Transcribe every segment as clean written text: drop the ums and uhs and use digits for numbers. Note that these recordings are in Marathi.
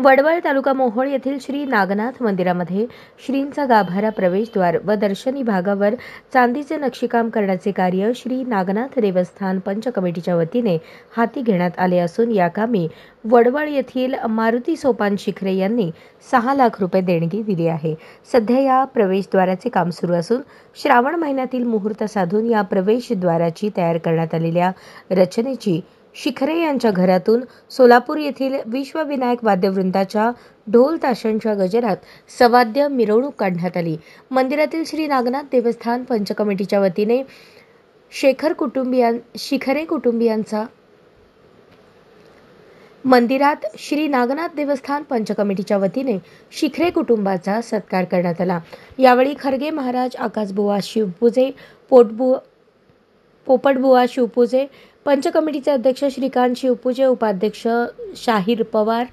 वडवळ तालुका मोहोळ येथील श्री नागनाथ मंदिरामध्ये श्रींचा गाभारा प्रवेशद्वार व दर्शनी भागावर चांदीचे नक्षीकाम करण्याचे कार्य श्री नागनाथ देवस्थान पंच कमिटीच्या वतीने हाती घेण्यात आले असून या कामी वडवळ येथील मारुती सोपान शिखरे यांनी 6 लाख रुपये देणगी दिली आहे। सध्या या प्रवेशद्वाराचे काम सुरू असून श्रावण महिन्यातील मुहूर्त साधून या प्रवेशद्वाराची तयार करण्यात आलेल्या रचनेची शिखरे यांच्या घरातून सोलापूर येथील विश्वविनायक वाद्यवृंदाच्या ढोल ताशांच्या गजरात सवाद्य मिरवणूक काढण्यात आली। मंदिरातील श्री नागनाथ देवस्थान पंच कमिटीच्या वतीने शिखरे कुटुंबियांचा मंदिरात श्री नागनाथ देवस्थान पंच कमिटीच्या वतीने शिखरे कुटुंबाचा सत्कार करण्यात आला। यावेळी खरगे महाराज, आकाशबुवा शिवपूजे, पोपटबुवा शिवपूजे, पंच कमिटीचे अध्यक्ष श्रीकांत शिवपूजे, उपाध्यक्ष शाहीर पवार,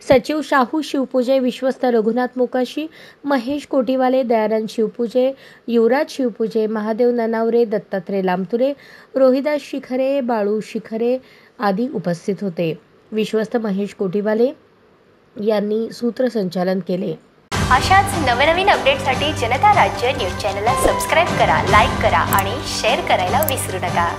सचिव शाहू शिवपूजे, विश्वस्त रघुनाथ मोकाशी, महेश कोटीवाले, दयानंद शिवपूजे, युवराज शिवपूजे, महादेव ननावरे, दत्तात्रय लामतुरे, रोहिदास शिखरे, बाळू शिखरे आदी उपस्थित होते। विश्वस्त महेश कोटीवाले यांनी सूत्रसंचालन केले। अशाच नवनवीन अपडेटसाठी जनता राज्य न्यूज चॅनलला सबस्क्राइब करा, लाईक करा आणि शेअर करायला विसरू नका।